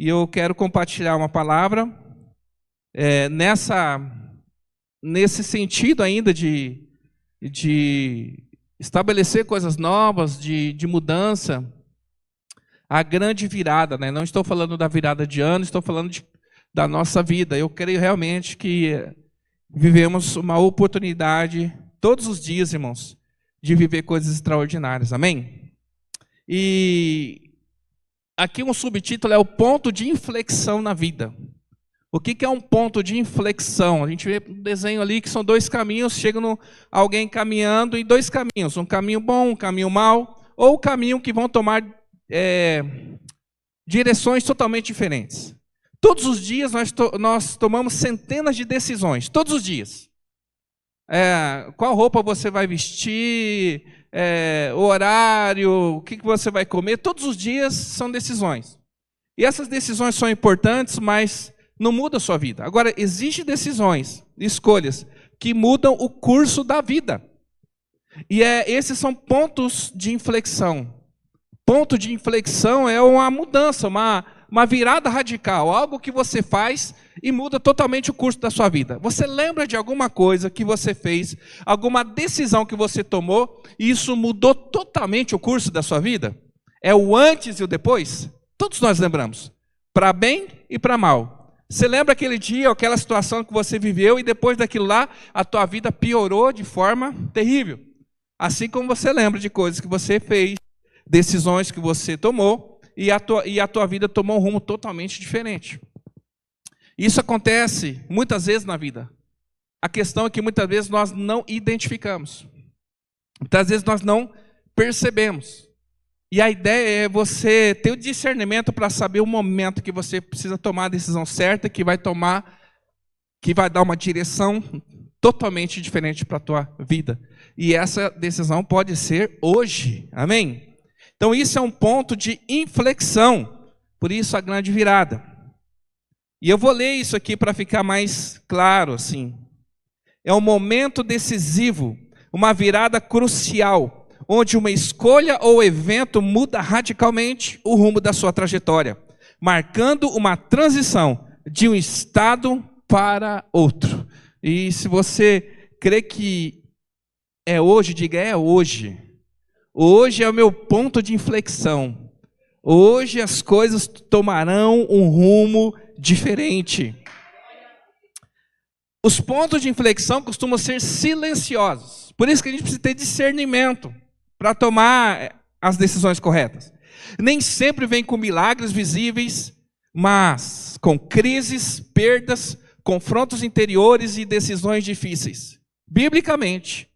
e eu quero compartilhar uma palavra nesse sentido ainda de estabelecer coisas novas, de mudança, a grande virada, né? Não estou falando da virada de ano, estou falando da nossa vida. Eu creio realmente que vivemos uma oportunidade todos os dias, irmãos, de viver coisas extraordinárias, amém? E aqui um subtítulo é o ponto de inflexão na vida. O que é um ponto de inflexão? A gente vê um desenho ali que são dois caminhos, chega alguém caminhando em dois caminhos, um caminho bom, um caminho mau, ou um caminho que vão tomar direções totalmente diferentes. Todos os dias nós tomamos centenas de decisões, todos os dias. Qual roupa você vai vestir, o horário, o que você vai comer, todos os dias são decisões. E essas decisões são importantes, mas não mudam a sua vida. Agora, existem decisões, escolhas, que mudam o curso da vida. E esses são pontos de inflexão. Ponto de inflexão é uma mudança, uma virada radical, algo que você faz e muda totalmente o curso da sua vida. Você lembra de alguma coisa que você fez, alguma decisão que você tomou, e isso mudou totalmente o curso da sua vida? É o antes e o depois? Todos nós lembramos, para bem e para mal. Você lembra aquele dia, aquela situação que você viveu, e depois daquilo lá, a tua vida piorou de forma terrível. Assim como você lembra de coisas que você fez, decisões que você tomou, e a tua vida tomou um rumo totalmente diferente. Isso acontece muitas vezes na vida. A questão é que muitas vezes nós não identificamos. Muitas vezes nós não percebemos. E a ideia é você ter o discernimento para saber o momento que você precisa tomar a decisão certa, que vai dar uma direção totalmente diferente para a tua vida. E essa decisão pode ser hoje. Amém? Então isso é um ponto de inflexão. Por isso a grande virada. E eu vou ler isso aqui para ficar mais claro, assim. É um momento decisivo, uma virada crucial, onde uma escolha ou evento muda radicalmente o rumo da sua trajetória, marcando uma transição de um estado para outro. E se você crê que é hoje, diga: é hoje. Hoje é o meu ponto de inflexão. Hoje as coisas tomarão um rumo diferente. Os pontos de inflexão costumam ser silenciosos. Por isso que a gente precisa ter discernimento para tomar as decisões corretas. Nem sempre vem com milagres visíveis, mas com crises, perdas, confrontos interiores e decisões difíceis. Biblicamente,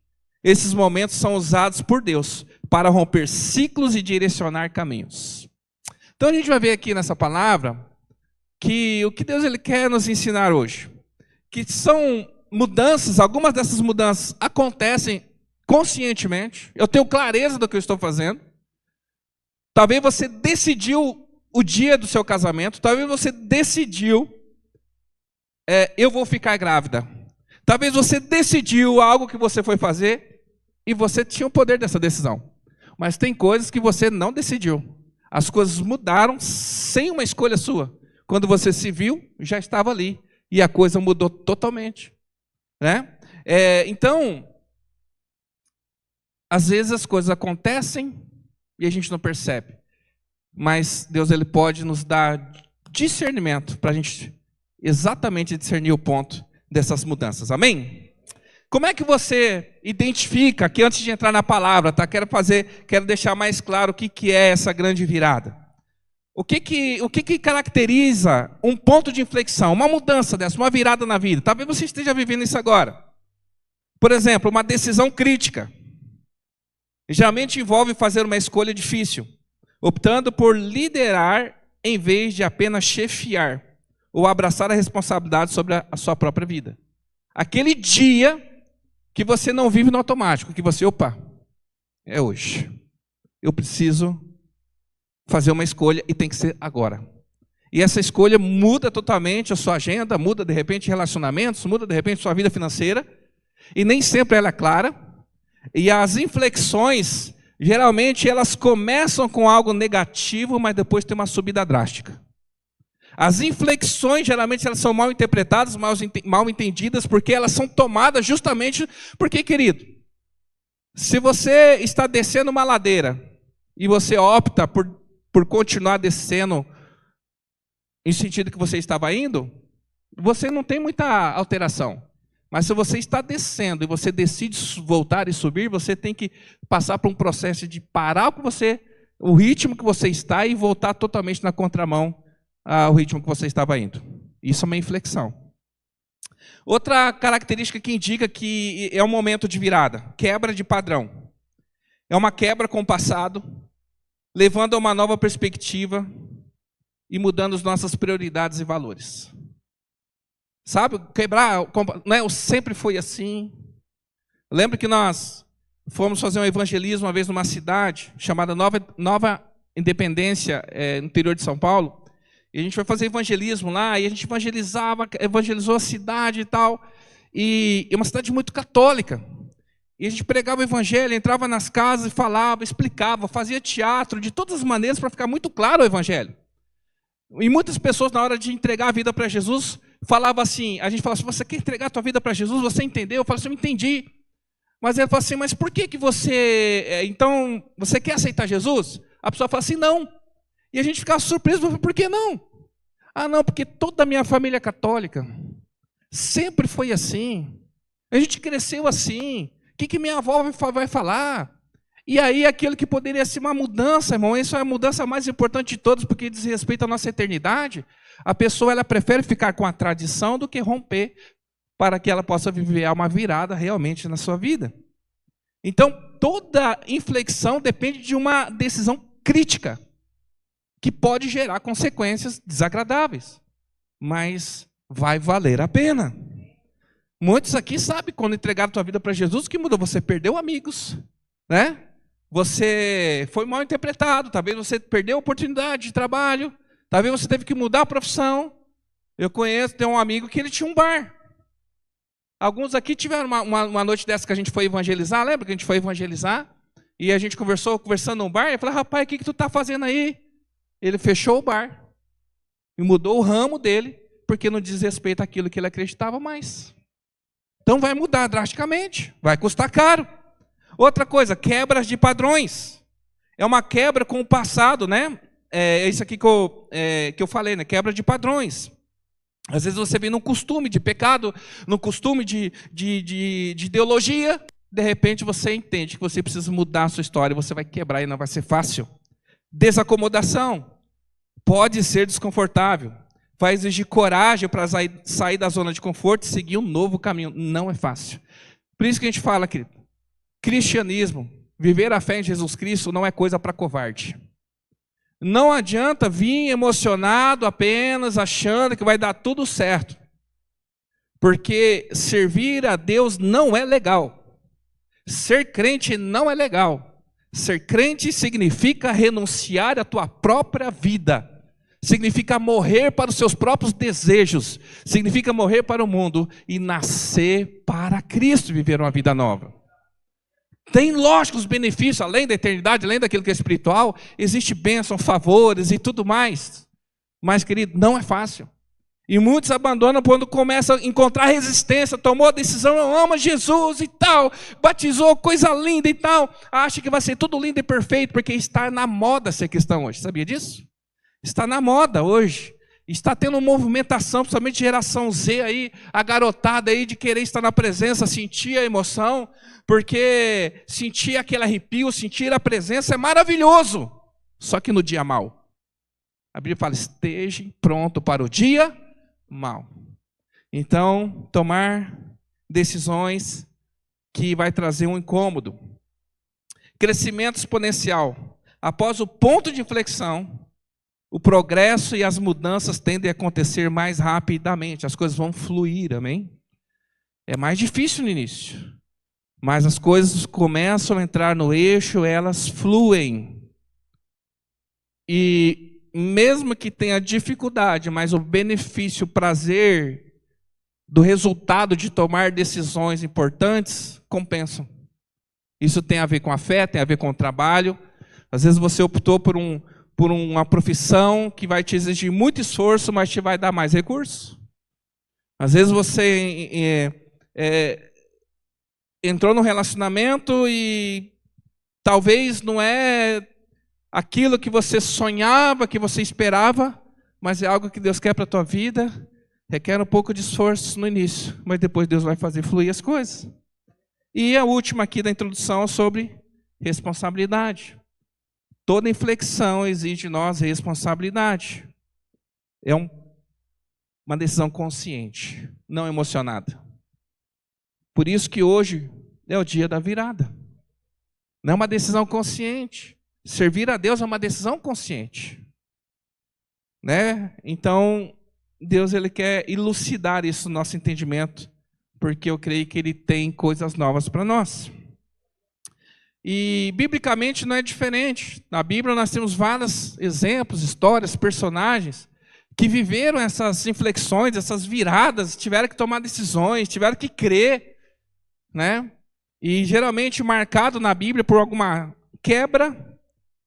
esses momentos são usados por Deus para romper ciclos e direcionar caminhos. Então a gente vai ver aqui nessa palavra que o que Deus ele quer nos ensinar hoje, que são mudanças, algumas dessas mudanças acontecem conscientemente, eu tenho clareza do que eu estou fazendo. Talvez você decidiu o dia do seu casamento, talvez você decidiu, eu vou ficar grávida. Talvez você decidiu algo que você foi fazer e você tinha o poder dessa decisão. Mas tem coisas que você não decidiu. As coisas mudaram sem uma escolha sua. Quando você se viu, já estava ali. E a coisa mudou totalmente. Né? Então, às vezes as coisas acontecem e a gente não percebe. Mas Deus ele pode nos dar discernimento para a gente exatamente discernir o ponto dessas mudanças. Amém? Como é que você identifica, que antes de entrar na palavra, tá? Quero deixar mais claro o que é essa grande virada. O que caracteriza um ponto de inflexão, uma mudança dessa, uma virada na vida? Talvez você esteja vivendo isso agora. Por exemplo, uma decisão crítica. Geralmente envolve fazer uma escolha difícil, optando por liderar em vez de apenas chefiar, ou abraçar a responsabilidade sobre a sua própria vida. Aquele dia que você não vive no automático, que você, é hoje. Eu preciso fazer uma escolha e tem que ser agora. E essa escolha muda totalmente a sua agenda, muda de repente relacionamentos, muda de repente sua vida financeira, e nem sempre ela é clara. E as inflexões, geralmente elas começam com algo negativo, mas depois tem uma subida drástica. As inflexões, geralmente, elas são mal interpretadas, mal entendidas, porque elas são tomadas justamente porque, querido, se você está descendo uma ladeira e você opta por continuar descendo em sentido que você estava indo, você não tem muita alteração. Mas se você está descendo e você decide voltar e subir, você tem que passar por um processo de parar o ritmo que você está e voltar totalmente na contramão ao ritmo que você estava indo. Isso é uma inflexão. Outra característica que indica que é um momento de virada, quebra de padrão. É uma quebra com o passado, levando a uma nova perspectiva e mudando as nossas prioridades e valores. Sabe, quebrar, não é, sempre foi assim. Lembro que nós fomos fazer um evangelismo uma vez numa cidade chamada Nova Independência, no interior de São Paulo. E a gente foi fazer evangelismo lá, e a gente evangelizou a cidade e tal. E é uma cidade muito católica. E a gente pregava o evangelho, entrava nas casas e falava, explicava, fazia teatro, de todas as maneiras para ficar muito claro o evangelho. E muitas pessoas, na hora de entregar a vida para Jesus, falavam assim, a gente falava assim, você quer entregar a tua vida para Jesus? Você entendeu? Eu falava assim, eu entendi. Mas ele falou assim, mas por que você, então, você quer aceitar Jesus? A pessoa fala assim, não. E a gente ficava surpreso, por que não? Ah, não, porque toda a minha família é católica. Sempre foi assim. A gente cresceu assim. O que minha avó vai falar? E aí aquilo que poderia ser uma mudança, irmão, isso é a mudança mais importante de todas, porque diz respeito à nossa eternidade. A pessoa ela prefere ficar com a tradição do que romper, para que ela possa viver uma virada realmente na sua vida. Então, toda inflexão depende de uma decisão crítica, que pode gerar consequências desagradáveis, mas vai valer a pena. Muitos aqui sabem, quando entregaram a tua vida para Jesus, o que mudou? Você perdeu amigos, né? Você foi mal interpretado, talvez você perdeu a oportunidade de trabalho, talvez você teve que mudar a profissão. Eu tem um amigo que ele tinha um bar. Alguns aqui tiveram uma noite dessa que a gente foi evangelizar, lembra que a gente foi evangelizar? E a gente conversando no bar, e eu falei, rapaz, o que tu está fazendo aí? Ele fechou o bar e mudou o ramo dele, porque não diz respeito àquilo que ele acreditava mais. Então vai mudar drasticamente, vai custar caro. Outra coisa, quebras de padrões. É uma quebra com o passado, né? É isso aqui que eu falei, né? Quebra de padrões. Às vezes você vem num costume de pecado, num costume de ideologia, de repente você entende que você precisa mudar a sua história, você vai quebrar e não vai ser fácil. Desacomodação pode ser desconfortável, vai exigir coragem para sair da zona de conforto e seguir um novo caminho. Não é fácil. Por isso que a gente fala, querido, cristianismo, viver a fé em Jesus Cristo não é coisa para covarde. Não adianta vir emocionado apenas achando que vai dar tudo certo. Porque servir a Deus não é legal. Ser crente não é legal. Ser crente significa renunciar à tua própria vida. Significa morrer para os seus próprios desejos. Significa morrer para o mundo e nascer para Cristo, viver uma vida nova. Tem, lógico, os benefícios, além da eternidade, além daquilo que é espiritual, existe bênção, favores e tudo mais. Mas, querido, não é fácil. E muitos abandonam quando começam a encontrar resistência, tomou a decisão, eu amo Jesus e tal, batizou, coisa linda e tal, acha que vai ser tudo lindo e perfeito, porque está na moda ser cristão hoje, sabia disso? Está na moda hoje. Está tendo uma movimentação, principalmente geração Z aí, a garotada aí de querer estar na presença, sentir a emoção, porque sentir aquele arrepio, sentir a presença é maravilhoso. Só que no dia mau. A Bíblia fala, esteja pronto para o dia mau. Então, tomar decisões que vai trazer um incômodo. Crescimento exponencial. Após o ponto de inflexão, o progresso e as mudanças tendem a acontecer mais rapidamente. As coisas vão fluir, amém? É mais difícil no início. Mas as coisas começam a entrar no eixo, elas fluem. E mesmo que tenha dificuldade, mas o benefício, o prazer do resultado de tomar decisões importantes, compensam. Isso tem a ver com a fé, tem a ver com o trabalho. Às vezes você optou por por uma profissão que vai te exigir muito esforço, mas te vai dar mais recursos. Às vezes você entrou num relacionamento e talvez não é aquilo que você sonhava, que você esperava, mas é algo que Deus quer para a tua vida. Requer um pouco de esforço no início, mas depois Deus vai fazer fluir as coisas. E a última aqui da introdução é sobre responsabilidade. Toda inflexão exige de nós responsabilidade. É uma decisão consciente, não emocionada. Por isso que hoje é o dia da virada. Não é uma decisão consciente. Servir a Deus é uma decisão consciente. Né? Então, Deus ele quer elucidar isso no nosso entendimento, porque eu creio que Ele tem coisas novas para nós. E, biblicamente, não é diferente. Na Bíblia nós temos vários exemplos, histórias, personagens, que viveram essas inflexões, essas viradas, tiveram que tomar decisões, tiveram que crer, né? E, geralmente, marcado na Bíblia por alguma quebra,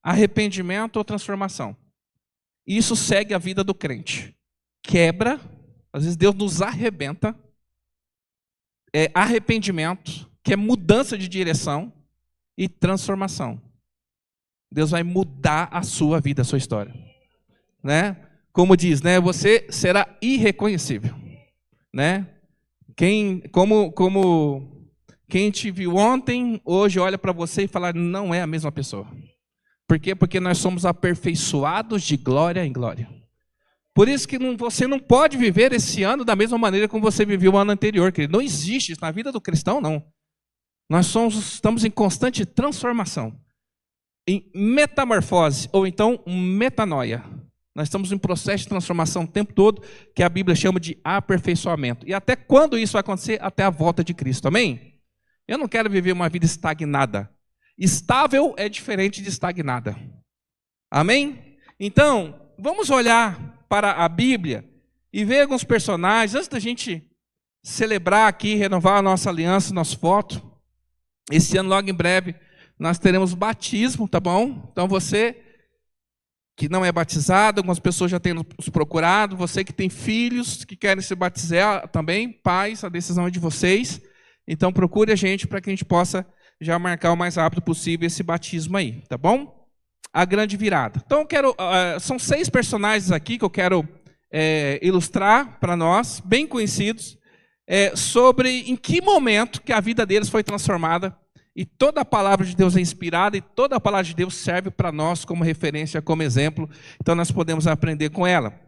arrependimento ou transformação. Isso segue a vida do crente. Quebra, às vezes Deus nos arrebenta, arrependimento, que é mudança de direção, e transformação. Deus vai mudar a sua vida, a sua história. Né? Como diz, né? Você será irreconhecível. Né? Quem te viu ontem, hoje olha para você e fala, não é a mesma pessoa. Por quê? Porque nós somos aperfeiçoados de glória em glória. Por isso que você não pode viver esse ano da mesma maneira como você viveu o ano anterior, querido. Não existe isso na vida do cristão, não. Nós estamos em constante transformação, em metamorfose, ou então metanoia. Nós estamos em processo de transformação o tempo todo, que a Bíblia chama de aperfeiçoamento. E até quando isso vai acontecer? Até a volta de Cristo, amém? Eu não quero viver uma vida estagnada. Estável é diferente de estagnada. Amém? Então, vamos olhar para a Bíblia e ver alguns personagens, antes da gente celebrar aqui, renovar a nossa aliança, nosso voto. Esse ano, logo em breve, nós teremos batismo, tá bom? Então você que não é batizado, algumas pessoas já têm nos procurado, você que tem filhos que querem se batizar também, pais, a decisão é de vocês. Então procure a gente para que a gente possa já marcar o mais rápido possível esse batismo aí, tá bom? A grande virada. Então são 6 personagens aqui que eu quero ilustrar para nós, bem conhecidos, sobre em que momento que a vida deles foi transformada. E toda a palavra de Deus é inspirada e toda a palavra de Deus serve para nós como referência, como exemplo. Então nós podemos aprender com ela.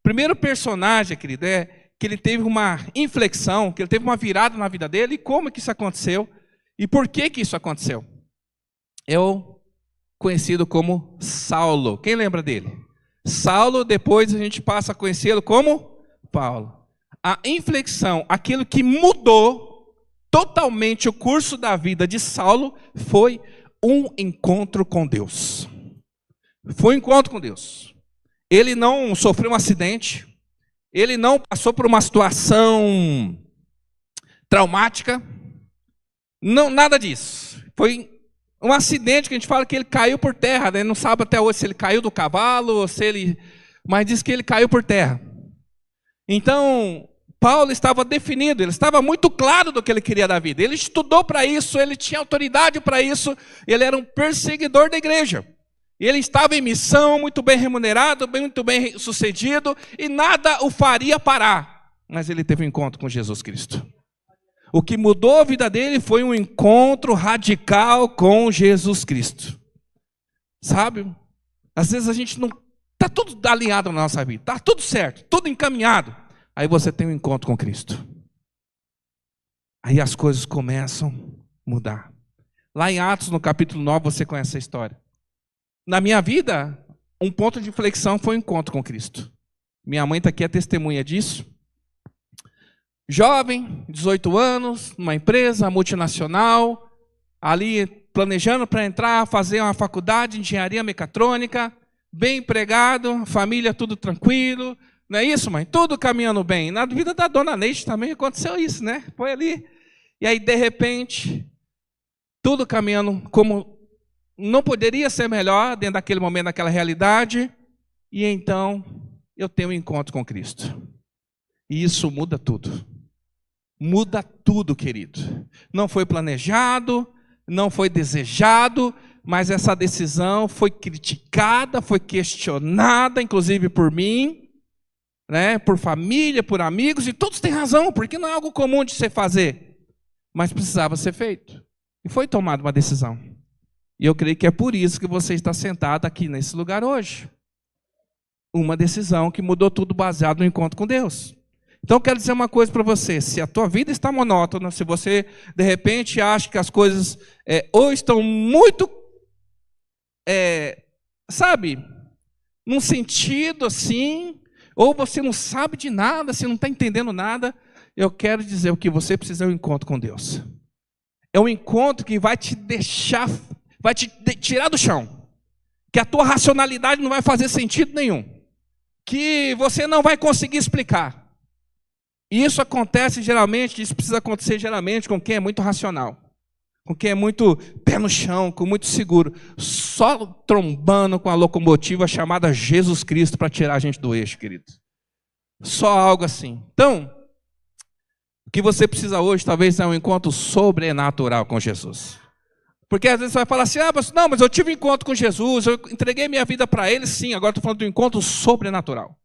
Primeiro personagem, querido, é que ele teve uma inflexão, que ele teve uma virada na vida dele. E como que isso aconteceu? E por que que isso aconteceu? É o conhecido como Saulo. Quem lembra dele? Saulo, depois a gente passa a conhecê-lo como Paulo. A inflexão, aquilo que mudou totalmente o curso da vida de Saulo, foi um encontro com Deus. Foi um encontro com Deus. Ele não sofreu um acidente, ele não passou por uma situação traumática, não, nada disso. Foi um acidente que a gente fala que ele caiu por terra, né? Não sabe até hoje se ele caiu do cavalo, ou se ele... mas diz que ele caiu por terra. Então, Paulo estava definido, ele estava muito claro do que ele queria da vida. Ele estudou para isso, ele tinha autoridade para isso, ele era um perseguidor da igreja. Ele estava em missão, muito bem remunerado, muito bem sucedido, e nada o faria parar. Mas ele teve um encontro com Jesus Cristo. O que mudou a vida dele foi um encontro radical com Jesus Cristo. Sabe? Às vezes a gente não... está tudo alinhado na nossa vida, está tudo certo, tudo encaminhado. Aí você tem um encontro com Cristo. Aí as coisas começam a mudar. Lá em Atos, no capítulo 9, você conhece a história. Na minha vida, um ponto de inflexão foi o encontro com Cristo. Minha mãe está aqui, é testemunha disso. Jovem, 18 anos, numa empresa multinacional, ali planejando para entrar, fazer uma faculdade de engenharia mecatrônica, bem empregado, família tudo tranquilo. Não é isso, mãe? Tudo caminhando bem. Na vida da dona Neide também aconteceu isso, né? Foi ali. E aí, de repente, tudo caminhando como não poderia ser melhor dentro daquele momento, daquela realidade, e então eu tenho um encontro com Cristo. E isso muda tudo. Muda tudo, querido. Não foi planejado, não foi desejado, mas essa decisão foi criticada, foi questionada, inclusive por mim, né, por família, por amigos, e todos têm razão, porque não é algo comum de se fazer, mas precisava ser feito. E foi tomada uma decisão. E eu creio que é por isso que você está sentado aqui nesse lugar hoje. Uma decisão que mudou tudo baseado no encontro com Deus. Então eu quero dizer uma coisa para você: se a tua vida está monótona, se você de repente acha que as coisas ou estão muito, sabe, num sentido assim, ou você não sabe de nada, você não está entendendo nada, eu quero dizer o que você precisa é um encontro com Deus. É um encontro que vai te deixar, vai te tirar do chão, que a tua racionalidade não vai fazer sentido nenhum, que você não vai conseguir explicar. E isso acontece geralmente, isso precisa acontecer geralmente com quem é muito racional, com quem é muito pé no chão, com muito seguro, só trombando com a locomotiva chamada Jesus Cristo para tirar a gente do eixo, querido. Só algo assim. Então, o que você precisa hoje talvez é um encontro sobrenatural com Jesus. Porque às vezes você vai falar assim, não, mas eu tive um encontro com Jesus, eu entreguei minha vida para Ele, sim, agora estou falando do encontro sobrenatural.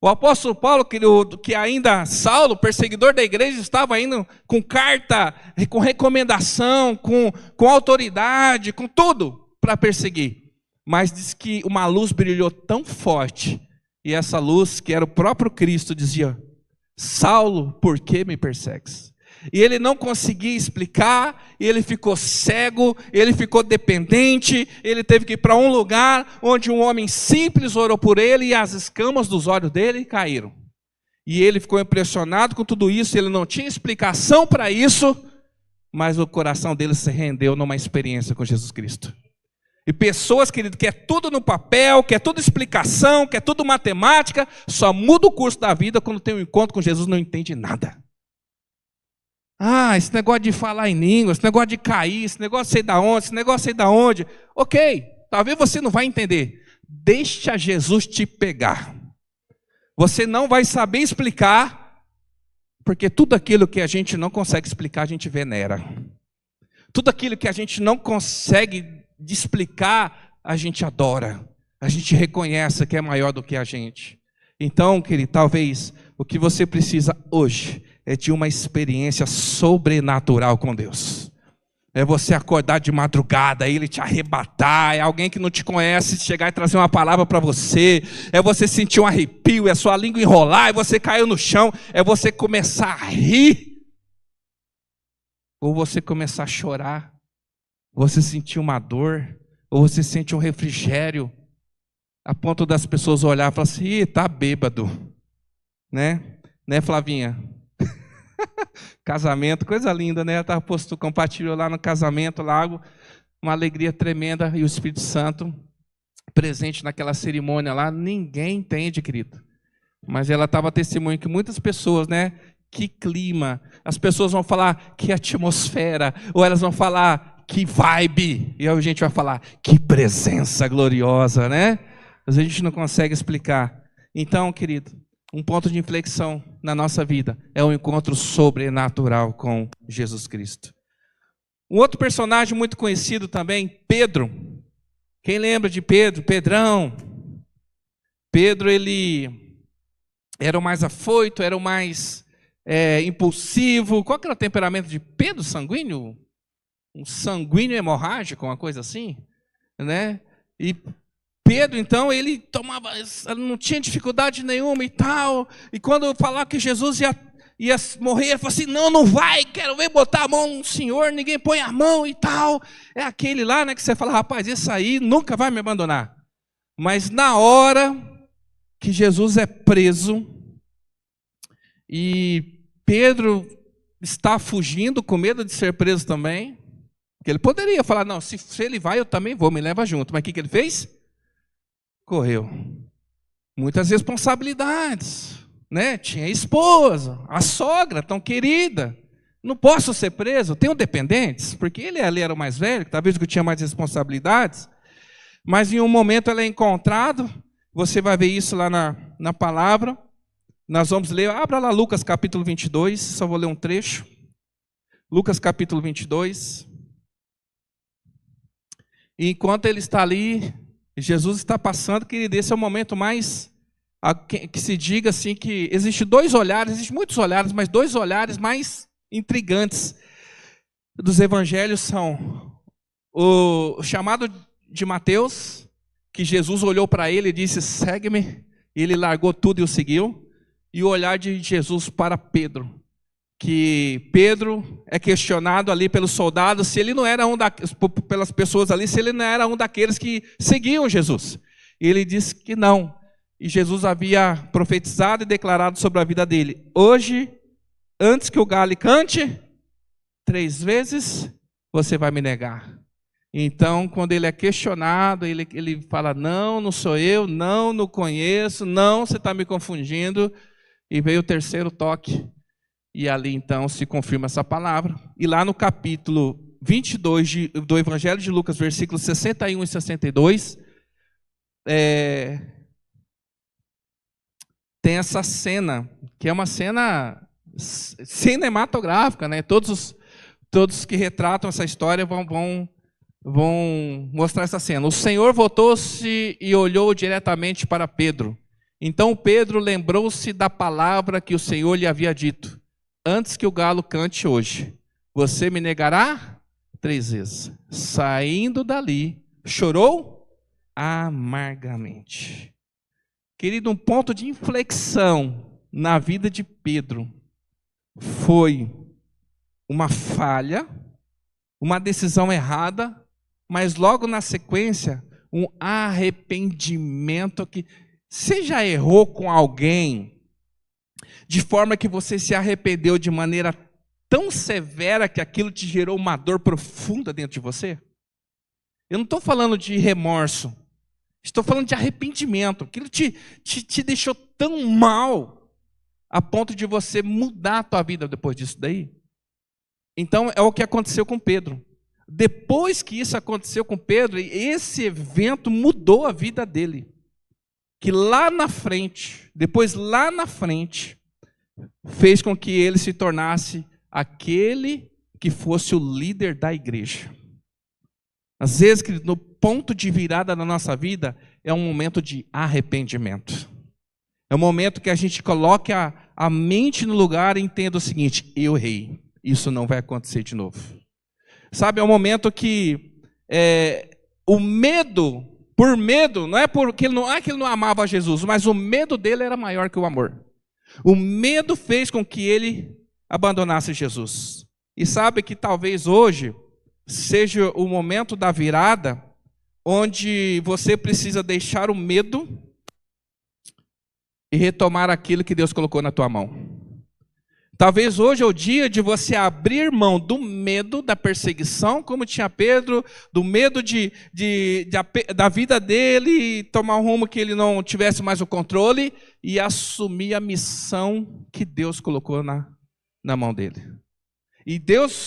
O apóstolo Paulo, que ainda Saulo, perseguidor da igreja, estava indo com carta, com recomendação, com autoridade, com tudo para perseguir. Mas diz que uma luz brilhou tão forte, e essa luz, que era o próprio Cristo, dizia, Saulo, por que me persegues? E ele não conseguia explicar, ele ficou cego, ele ficou dependente, ele teve que ir para um lugar onde um homem simples orou por ele e as escamas dos olhos dele caíram. E ele ficou impressionado com tudo isso, ele não tinha explicação para isso, mas o coração dele se rendeu numa experiência com Jesus Cristo. E pessoas, querido, que é tudo no papel, que é tudo explicação, que é tudo matemática, só muda o curso da vida quando tem um encontro com Jesus, não entende nada. Esse negócio de falar em língua, esse negócio de cair, esse negócio sei da onde, esse negócio sei da onde. Ok, talvez você não vai entender. Deixa Jesus te pegar. Você não vai saber explicar, porque tudo aquilo que a gente não consegue explicar, a gente venera. Tudo aquilo que a gente não consegue explicar, a gente adora. A gente reconhece que é maior do que a gente. Então, querido, talvez o que você precisa hoje é de uma experiência sobrenatural com Deus. É você acordar de madrugada, Ele te arrebatar, é alguém que não te conhece chegar e trazer uma palavra para você, é você sentir um arrepio, é a sua língua enrolar, é você cair no chão, é você começar a rir, ou você começar a chorar, você sentir uma dor, ou você sente um refrigério, a ponto das pessoas olhar e falar assim, está bêbado, né Flavinha? Casamento, coisa linda, né? Compartilhou lá no casamento, lá, uma alegria tremenda, e o Espírito Santo presente naquela cerimônia lá, ninguém entende, querido. Mas ela estava testemunho que muitas pessoas, né? Que clima, as pessoas vão falar que atmosfera, ou elas vão falar que vibe, e aí a gente vai falar que presença gloriosa, né? Às vezes a gente não consegue explicar. Então, querido, um ponto de inflexão na nossa vida é um encontro sobrenatural com Jesus Cristo. Um outro personagem muito conhecido também, Pedro. Quem lembra de Pedro? Pedrão. Pedro, ele era o mais afoito, era o mais impulsivo. Qual que era o temperamento de Pedro? Sanguíneo? Um sanguíneo hemorrágico, uma coisa assim, né? E Pedro, então, ele não tinha dificuldade nenhuma e tal, e quando eu falava que Jesus ia morrer, ele falou assim, não vai, quero ver botar a mão no Senhor, ninguém põe a mão e tal, é aquele lá, né, que você fala, rapaz, esse aí nunca vai me abandonar, mas na hora que Jesus é preso, e Pedro está fugindo com medo de ser preso também, porque ele poderia falar, não, se ele vai, eu também vou, me leva junto, mas o que ele fez? Correu. Muitas responsabilidades, né? Tinha a esposa, a sogra tão querida, Não posso ser preso, tenho dependentes, porque ele ali era o mais velho, talvez que tinha mais responsabilidades, mas em um momento ele é encontrado, você vai ver isso lá na palavra, nós vamos ler, abra lá Lucas capítulo 22, só vou ler um trecho, Lucas capítulo 22, e enquanto ele está ali, Jesus está passando, querido, esse é o momento mais, que se diga assim, que existem muitos olhares, mas dois olhares mais intrigantes dos evangelhos são o chamado de Mateus, que Jesus olhou para ele e disse, segue-me, e ele largou tudo e o seguiu, e o olhar de Jesus para Pedro, que Pedro é questionado ali pelos soldados, se ele não era pelas pessoas ali, se ele não era um daqueles que seguiam Jesus, e ele disse que não, e Jesus havia profetizado e declarado sobre a vida dele, hoje, antes que o galo cante, 3 vezes você vai me negar. Então, quando ele é questionado, ele fala, não sou eu, não conheço, não, você está me confundindo. E veio o terceiro toque, e ali então se confirma essa palavra. E lá no capítulo 22 do Evangelho de Lucas, versículos 61 e 62, tem essa cena, que é uma cena cinematográfica, né? Todos que retratam essa história vão mostrar essa cena. O Senhor voltou-se e olhou diretamente para Pedro. Então Pedro lembrou-se da palavra que o Senhor lhe havia dito. Antes que o galo cante hoje, você me negará 3 vezes. Saindo dali, chorou amargamente. Querido, um ponto de inflexão na vida de Pedro foi uma falha, uma decisão errada, mas logo na sequência, um arrependimento que... Você já errou com alguém de forma que você se arrependeu de maneira tão severa que aquilo te gerou uma dor profunda dentro de você? Eu não estou falando de remorso, estou falando de arrependimento. Aquilo te deixou tão mal a ponto de você mudar a tua vida depois disso daí. Então é o que aconteceu com Pedro. Depois que isso aconteceu com Pedro, esse evento mudou a vida dele. Que lá na frente, fez com que ele se tornasse aquele que fosse o líder da igreja. Às vezes, no ponto de virada na nossa vida, é um momento de arrependimento. É um momento que a gente coloca a mente no lugar e entenda o seguinte, eu errei, isso não vai acontecer de novo. Sabe, é um momento que o medo... Por medo, não é porque ele não amava Jesus, mas o medo dele era maior que o amor. O medo fez com que ele abandonasse Jesus. E sabe que talvez hoje seja o momento da virada, onde você precisa deixar o medo e retomar aquilo que Deus colocou na tua mão. Talvez hoje é o dia de você abrir mão do medo da perseguição, como tinha Pedro, do medo da vida dele, tomar um rumo que ele não tivesse mais o controle, e assumir a missão que Deus colocou na mão dele. E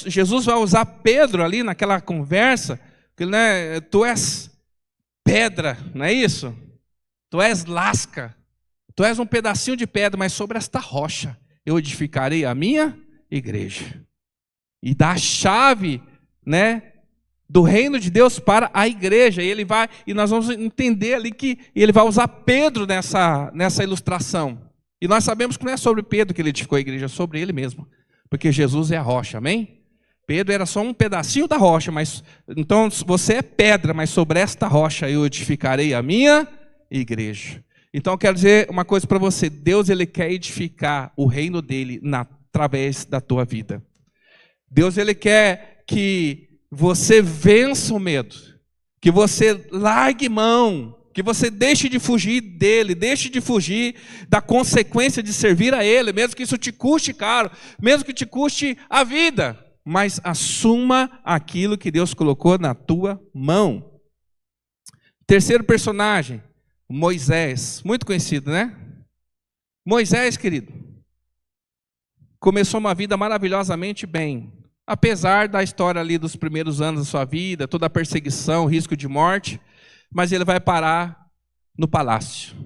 Jesus vai usar Pedro ali naquela conversa, né, tu és pedra, não é isso? Tu és lasca, tu és um pedacinho de pedra, mas sobre esta rocha eu edificarei a minha igreja. E dá a chave, né, do reino de Deus para a igreja. E nós vamos entender ali que ele vai usar Pedro nessa ilustração. E nós sabemos que não é sobre Pedro que ele edificou a igreja, é sobre ele mesmo. Porque Jesus é a rocha, amém? Pedro era só um pedacinho da rocha, então você é pedra, mas sobre esta rocha eu edificarei a minha igreja. Então eu quero dizer uma coisa para você, Deus ele quer edificar o reino dele através da tua vida. Deus ele quer que você vença o medo, que você largue mão, que você deixe de fugir dele, deixe de fugir da consequência de servir a ele, mesmo que isso te custe caro, mesmo que te custe a vida, mas assuma aquilo que Deus colocou na tua mão. Terceiro personagem, Moisés, muito conhecido, né? Moisés, querido, começou uma vida maravilhosamente bem. Apesar da história ali dos primeiros anos da sua vida, toda a perseguição, risco de morte, mas ele vai parar no palácio.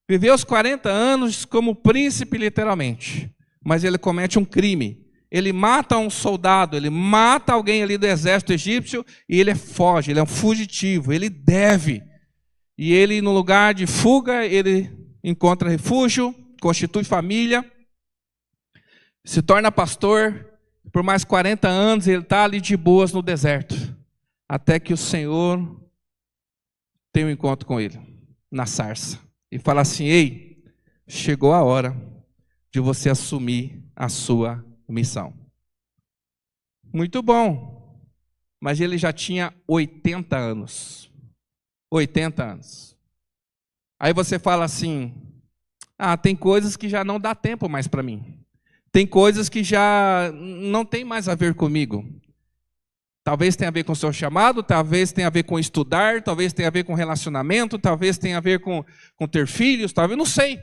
Viveu os 40 anos como príncipe, literalmente, mas ele comete um crime. Ele mata um soldado, ele mata alguém ali do exército egípcio e ele foge, ele é um fugitivo, ele deve. E ele, no lugar de fuga, ele encontra refúgio, constitui família, se torna pastor. Por mais 40 anos ele está ali de boas no deserto, até que o Senhor tem um encontro com ele, na sarça, e fala assim: ei, chegou a hora de você assumir a sua missão. Muito bom, mas ele já tinha 80 anos. 80 anos. Aí você fala assim: tem coisas que já não dá tempo mais para mim. Tem coisas que já não tem mais a ver comigo. Talvez tenha a ver com o seu chamado, talvez tenha a ver com estudar, talvez tenha a ver com relacionamento, talvez tenha a ver com ter filhos, talvez, não sei.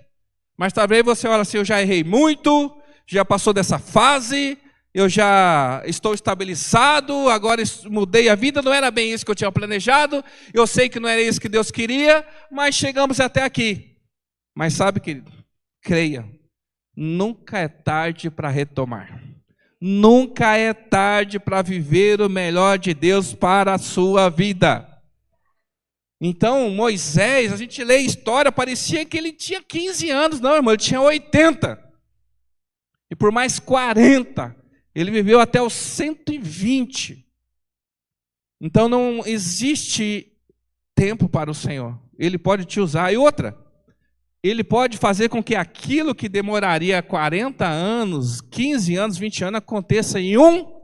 Mas talvez você olha assim: eu já errei muito, já passou dessa fase, eu já estou estabilizado, agora mudei a vida, não era bem isso que eu tinha planejado, eu sei que não era isso que Deus queria, mas chegamos até aqui. Mas sabe, querido, creia, nunca é tarde para retomar. Nunca é tarde para viver o melhor de Deus para a sua vida. Então, Moisés, a gente lê a história, parecia que ele tinha 15 anos. Não, irmão, ele tinha 80. E por mais 40, ele viveu até os 120. Então, não existe tempo para o Senhor. Ele pode te usar. E outra, ele pode fazer com que aquilo que demoraria 40 anos, 15 anos, 20 anos, aconteça em um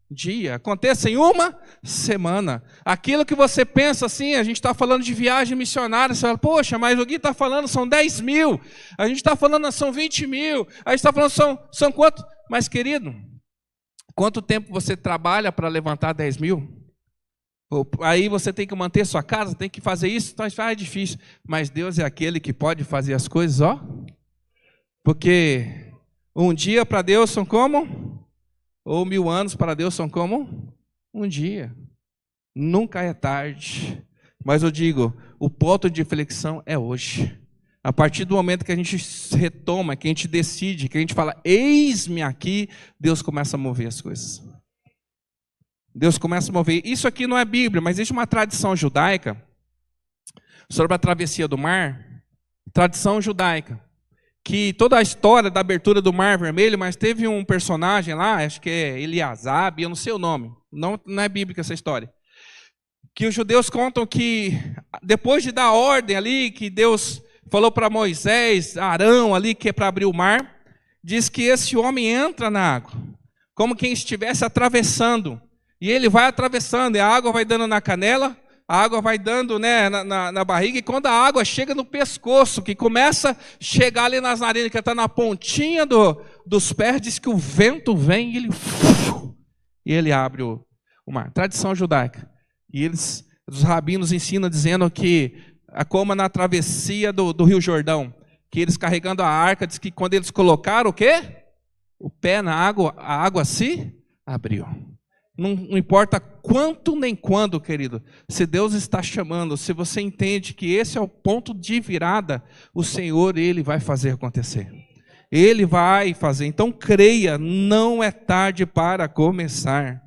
dia, aconteça em uma semana. Aquilo que você pensa assim, a gente está falando de viagem missionária, você fala: poxa, mas o Gui está falando são 10 mil, a gente está falando são 20 mil, a gente está falando são quanto? Mas querido, quanto tempo você trabalha para levantar 10 mil? Aí você tem que manter sua casa, tem que fazer isso, então é difícil. Mas Deus é aquele que pode fazer as coisas, ó. Porque um dia para Deus são como? Ou 1000 anos para Deus são como? Um dia. Nunca é tarde. Mas eu digo, o ponto de inflexão é hoje. A partir do momento que a gente retoma, que a gente decide, que a gente fala: eis-me aqui, Deus começa a mover as coisas. Deus começa a mover. Isso aqui não é Bíblia, mas existe uma tradição judaica sobre a travessia do mar, tradição judaica, que toda a história da abertura do Mar Vermelho, mas teve um personagem lá, acho que é Eliasab, eu não sei o nome, não é bíblica essa história, que os judeus contam que depois de dar ordem ali, que Deus falou para Moisés, Arão ali, que é para abrir o mar, diz que esse homem entra na água, como quem estivesse atravessando. E ele vai atravessando, e a água vai dando na canela, a água vai dando, né, na barriga, e quando a água chega no pescoço, que começa a chegar ali nas narinas, que está na pontinha dos pés, diz que o vento vem e ele abre o mar. Tradição judaica. E os rabinos ensinam dizendo que, como na travessia do Rio Jordão, que eles carregando a arca, diz que quando eles colocaram o quê? O pé na água, a água se abriu. Não importa quanto nem quando, querido, se Deus está chamando, se você entende que esse é o ponto de virada, o Senhor, Ele vai fazer acontecer. Ele vai fazer. Então creia, não é tarde para começar.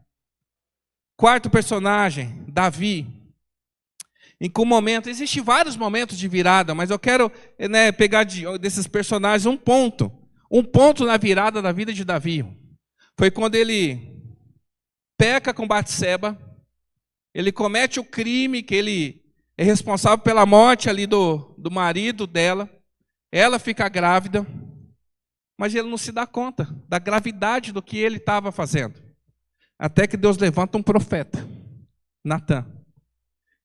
Quarto personagem, Davi. Em que momento, existem vários momentos de virada, mas eu quero pegar desses personagens um ponto na virada da vida de Davi. Foi quando ele peca com Batseba, ele comete o crime, que ele é responsável pela morte ali do marido dela, ela fica grávida, mas ele não se dá conta da gravidade do que ele estava fazendo. Até que Deus levanta um profeta, Natã,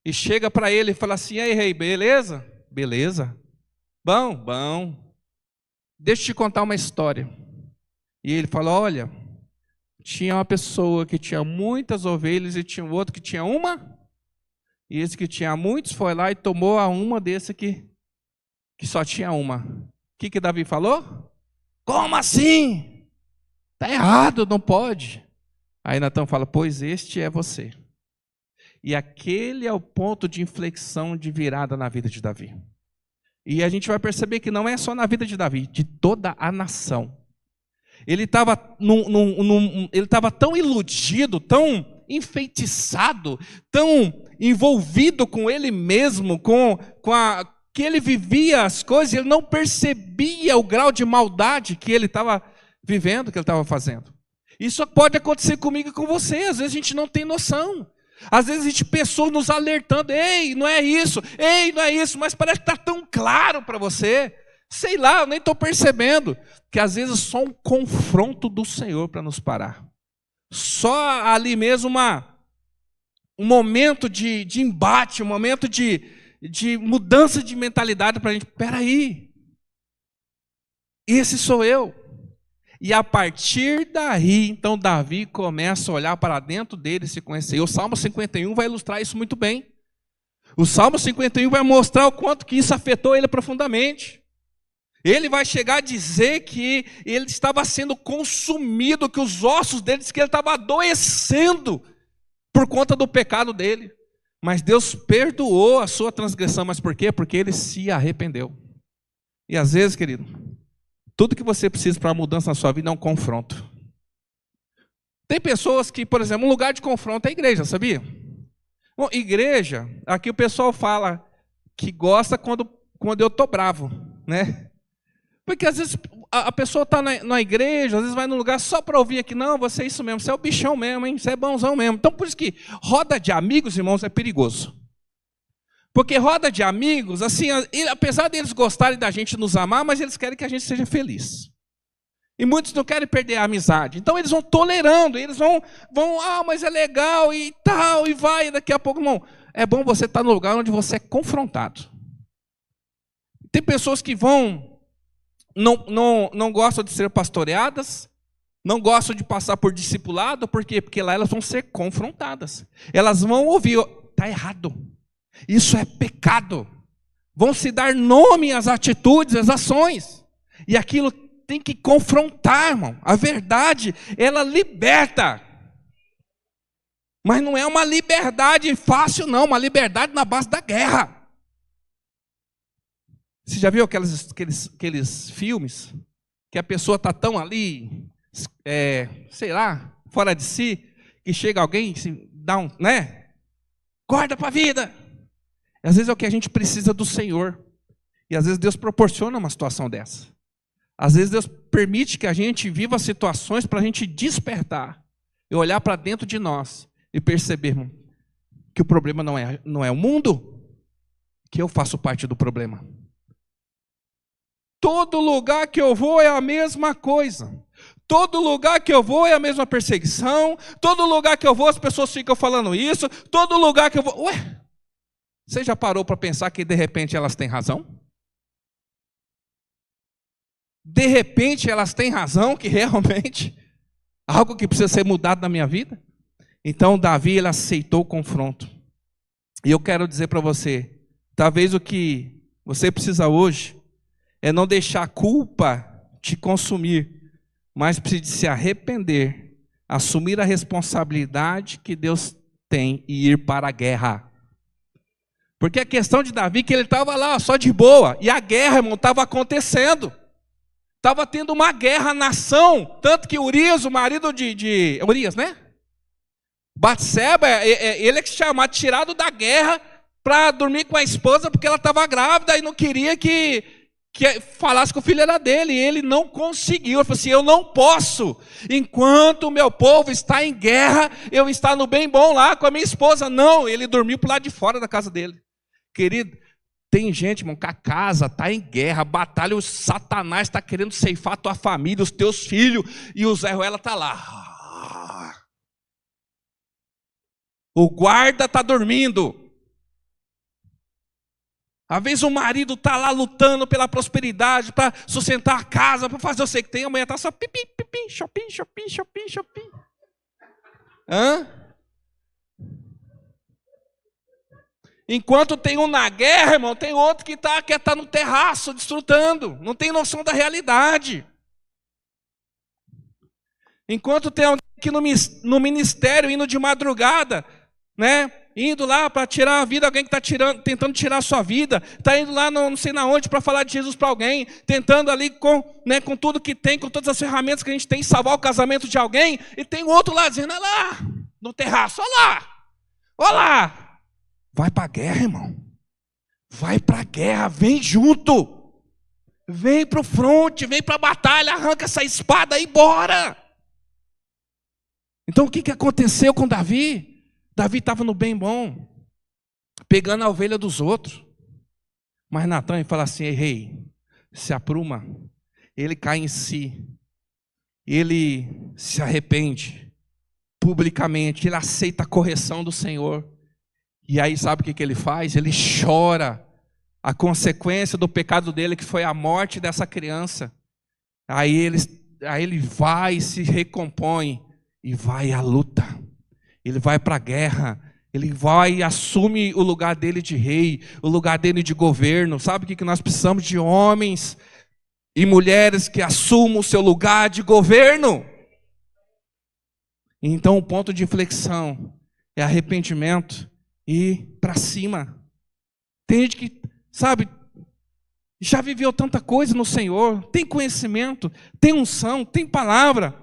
e chega para ele e fala assim: ei, rei, beleza? Beleza? Bom. Deixa eu te contar uma história. E ele fala: olha, tinha uma pessoa que tinha muitas ovelhas e tinha um outro que tinha uma, e esse que tinha muitos foi lá e tomou a uma desse que só tinha uma. O que Davi falou? Como assim? Está errado, não pode. Aí Natã fala, pois este é você. E aquele é o ponto de inflexão, de virada na vida de Davi. E a gente vai perceber que não é só na vida de Davi, de toda a nação. Ele estava tão iludido, tão enfeitiçado, tão envolvido com ele mesmo, que ele vivia as coisas, ele não percebia o grau de maldade que ele estava vivendo, que ele estava fazendo. Isso pode acontecer comigo e com você, às vezes a gente não tem noção. Às vezes a gente pessoas nos alertando, ei, não é isso, mas parece que está tão claro para você. Sei lá, eu nem estou percebendo. Que às vezes só um confronto do Senhor para nos parar. Só ali mesmo um momento de embate, um momento de mudança de mentalidade para a gente, peraí, esse sou eu. E a partir daí, então, Davi começa a olhar para dentro dele e se conhecer. E o Salmo 51 vai ilustrar isso muito bem. O Salmo 51 vai mostrar o quanto que isso afetou ele profundamente. Ele vai chegar a dizer que ele estava sendo consumido, que os ossos dele, que ele estava adoecendo por conta do pecado dele. Mas Deus perdoou a sua transgressão. Mas por quê? Porque ele se arrependeu. E às vezes, querido, tudo que você precisa para a mudança na sua vida é um confronto. Tem pessoas que, por exemplo, um lugar de confronto é a igreja, sabia? Bom, igreja, aqui o pessoal fala que gosta quando eu estou bravo, né? Porque às vezes a pessoa está na igreja, às vezes vai num lugar só para ouvir aqui, não, você é isso mesmo, você é o bichão mesmo, hein? Você é bonzão mesmo. Então por isso que roda de amigos, irmãos, é perigoso. Porque roda de amigos, assim, apesar deles gostarem da gente nos amar, mas eles querem que a gente seja feliz. E muitos não querem perder a amizade. Então eles vão tolerando, eles vão, mas é legal e tal, e vai, e daqui a pouco, irmão, é bom você estar no lugar onde você é confrontado. Tem pessoas que não gostam de ser pastoreadas, não gostam de passar por discipulado, por quê? Porque lá elas vão ser confrontadas. Elas vão ouvir, está errado, isso é pecado. Vão se dar nome às atitudes, às ações. E aquilo tem que confrontar, irmão. A verdade, ela liberta. Mas não é uma liberdade fácil, não. Uma liberdade na base da guerra. Você já viu aqueles filmes que a pessoa está tão ali, sei lá, fora de si, que chega alguém e dá acorda para a vida. E às vezes é o que a gente precisa do Senhor. E às vezes Deus proporciona uma situação dessa. Às vezes Deus permite que a gente viva situações para a gente despertar e olhar para dentro de nós e perceber que o problema não é o mundo, que eu faço parte do problema. Todo lugar que eu vou é a mesma coisa. Todo lugar que eu vou é a mesma perseguição. Todo lugar que eu vou as pessoas ficam falando isso. Todo lugar que eu vou... Ué, você já parou para pensar que de repente elas têm razão? De repente elas têm razão, que realmente algo que precisa ser mudado na minha vida? Então Davi, ele aceitou o confronto. E eu quero dizer para você, talvez o que você precisa hoje é não deixar a culpa te consumir, mas precisa se arrepender, assumir a responsabilidade que Deus tem e ir para a guerra. Porque a questão de Davi é que ele estava lá só de boa, e a guerra, irmão, estava acontecendo. Estava tendo uma guerra, nação, tanto que Urias, o marido de Urias, né? Batseba, ele é chamado, tirado da guerra para dormir com a esposa, porque ela estava grávida e não queria que falasse que o filho era dele, e ele não conseguiu. Ele falou assim, eu não posso, enquanto o meu povo está em guerra, eu estar no bem bom lá com a minha esposa. Não, ele dormiu para lá de fora da casa dele. Querido, tem gente, irmão, que a casa está em guerra, batalha, o Satanás está querendo ceifar a tua família, os teus filhos, e o Zé Ruela está lá. O guarda está dormindo. Às vezes o marido está lá lutando pela prosperidade, para sustentar a casa, para fazer, eu sei que tem, amanhã está só pipi, pipi, shopping. Enquanto tem um na guerra, irmão, tem outro que quer estar no terraço, desfrutando, não tem noção da realidade. Enquanto tem alguém aqui no ministério, indo de madrugada, né? Indo lá para tirar a vida, alguém que está tentando tirar a sua vida, está indo lá não sei na onde para falar de Jesus para alguém, tentando ali com tudo que tem, com todas as ferramentas que a gente tem, salvar o casamento de alguém, e tem o outro lá dizendo, olha lá, no terraço, olha lá. Vai para a guerra, irmão. Vai para a guerra, vem junto. Vem para o fronte, vem para a batalha, arranca essa espada e bora. Então o que aconteceu com Davi? Davi estava no bem bom, pegando a ovelha dos outros. Mas Natan fala assim, rei, se apruma. Ele cai em si. Ele se arrepende publicamente. Ele aceita a correção do Senhor. E aí sabe o que ele faz? Ele chora a consequência do pecado dele, que foi a morte dessa criança. Aí ele vai e se recompõe e vai à luta. Ele vai para a guerra, ele vai e assume o lugar dele de rei, o lugar dele de governo. Sabe o que nós precisamos? De homens e mulheres que assumam o seu lugar de governo. Então o ponto de inflexão é arrependimento e para cima. Tem gente que, sabe, já viveu tanta coisa no Senhor, tem conhecimento, tem unção, tem palavra,